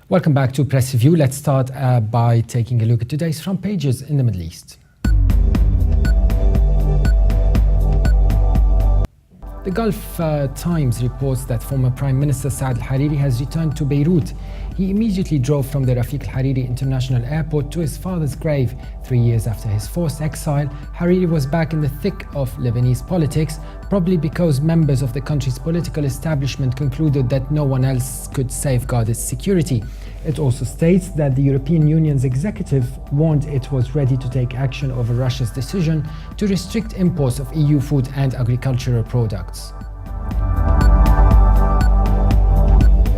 Welcome back to Press Review. Let's start by taking a look at today's front pages in the Middle East. The Gulf Times reports that former Prime Minister Saad al-Hariri has returned to Beirut. He immediately drove from the Rafiq al-Hariri International Airport to his father's grave. 3 years after his forced exile, Hariri was back in the thick of Lebanese politics, probably because members of the country's political establishment concluded that no one else could safeguard its security. It also states that the European Union's executive warned it was ready to take action over Russia's decision to restrict imports of EU food and agricultural products.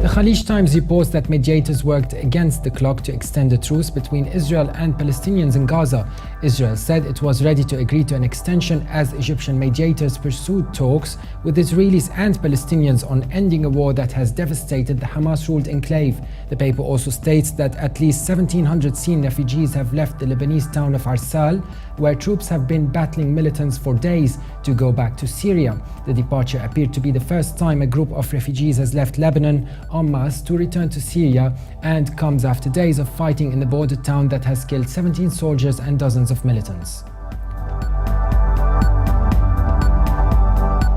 The Khalij Times reports that mediators worked against the clock to extend the truce between Israel and Palestinians in Gaza. Israel said it was ready to agree to an extension as Egyptian mediators pursued talks with Israelis and Palestinians on ending a war that has devastated the Hamas-ruled enclave. The paper also states that at least 1,700 Syrian refugees have left the Lebanese town of Arsal, where troops have been battling militants for days to go back to Syria. The departure appeared to be the first time a group of refugees has left Lebanon en masse to return to Syria, and comes after days of fighting in the border town that has killed 17 soldiers and dozens of militants.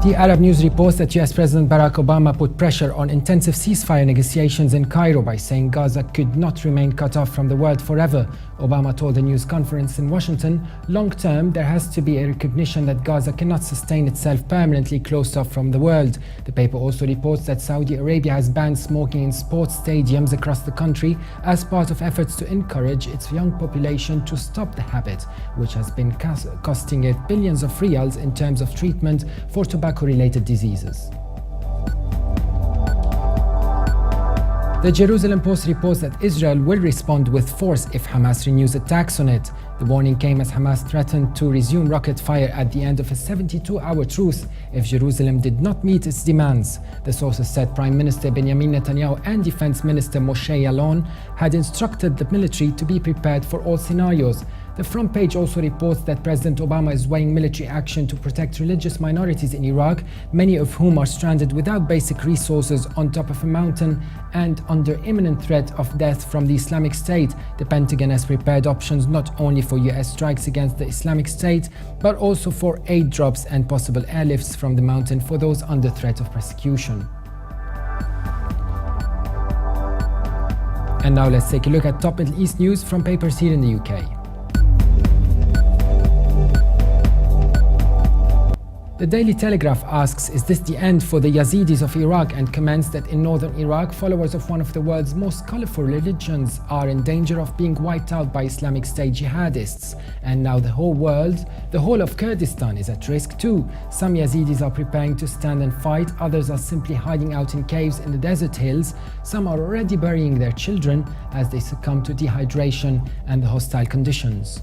The Arab News reports that US President Barack Obama put pressure on intensive ceasefire negotiations in Cairo by saying Gaza could not remain cut off from the world forever. Obama told a news conference in Washington, long term, there has to be a recognition that Gaza cannot sustain itself permanently closed off from the world. The paper also reports that Saudi Arabia has banned smoking in sports stadiums across the country as part of efforts to encourage its young population to stop the habit, which has been costing it billions of riyals in terms of treatment for tobacco-related diseases. The Jerusalem Post reports that Israel will respond with force if Hamas renews attacks on it. The warning came as Hamas threatened to resume rocket fire at the end of a 72-hour truce if Jerusalem did not meet its demands. The sources said Prime Minister Benjamin Netanyahu and Defense Minister Moshe Yaalon had instructed the military to be prepared for all scenarios. The front page also reports that President Obama is weighing military action to protect religious minorities in Iraq, many of whom are stranded without basic resources on top of a mountain and under imminent threat of death from the Islamic State. The Pentagon has prepared options not only for US strikes against the Islamic State, but also for aid drops and possible airlifts from the mountain for those under threat of persecution. And now let's take a look at top Middle East news from papers here in the UK. The Daily Telegraph asks, is this the end for the Yazidis of Iraq, and comments that in northern Iraq, followers of one of the world's most colorful religions are in danger of being wiped out by Islamic State jihadists. And now the whole of Kurdistan is at risk too. Some Yazidis are preparing to stand and fight, others are simply hiding out in caves in the desert hills. Some are already burying their children as they succumb to dehydration and the hostile conditions.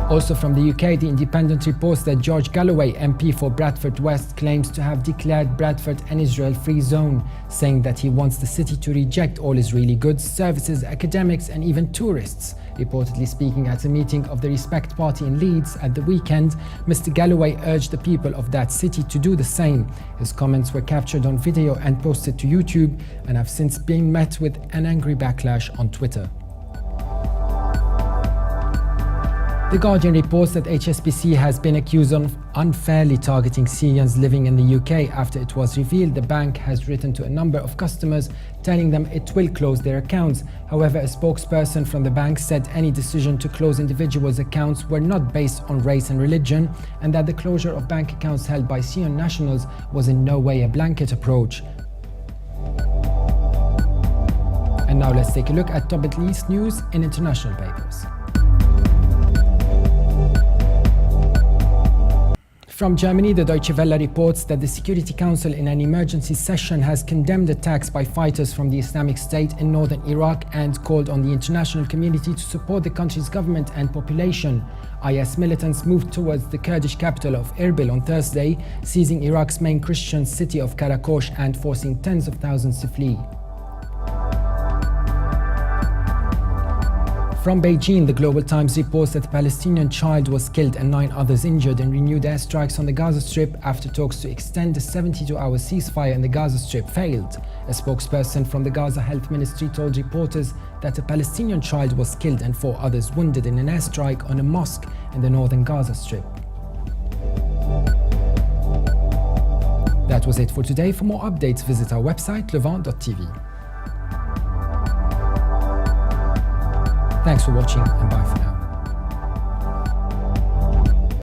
Also from the UK, The Independent reports that George Galloway, MP for Bradford West, claims to have declared Bradford an Israel-free zone, saying that he wants the city to reject all Israeli goods, services, academics and even tourists. Reportedly speaking at a meeting of the Respect Party in Leeds at the weekend, Mr. Galloway urged the people of that city to do the same. His comments were captured on video and posted to YouTube and have since been met with an angry backlash on Twitter. The Guardian reports that HSBC has been accused of unfairly targeting Syrians living in the UK after it was revealed the bank has written to a number of customers telling them it will close their accounts. However, a spokesperson from the bank said any decision to close individuals' accounts were not based on race and religion, and that the closure of bank accounts held by Syrian nationals was in no way a blanket approach. And now let's take a look at top Middle East news in international papers. From Germany, the Deutsche Welle reports that the Security Council in an emergency session has condemned attacks by fighters from the Islamic State in northern Iraq and called on the international community to support the country's government and population. IS militants moved towards the Kurdish capital of Erbil on Thursday, seizing Iraq's main Christian city of Karakosh and forcing tens of thousands to flee. From Beijing, the Global Times reports that a Palestinian child was killed and 9 others injured in renewed airstrikes on the Gaza Strip after talks to extend the 72-hour ceasefire in the Gaza Strip failed. A spokesperson from the Gaza Health Ministry told reporters that a Palestinian child was killed and 4 others wounded in an airstrike on a mosque in the northern Gaza Strip. That was it for today. For more updates, visit our website levant.tv. Thanks for watching and bye for now.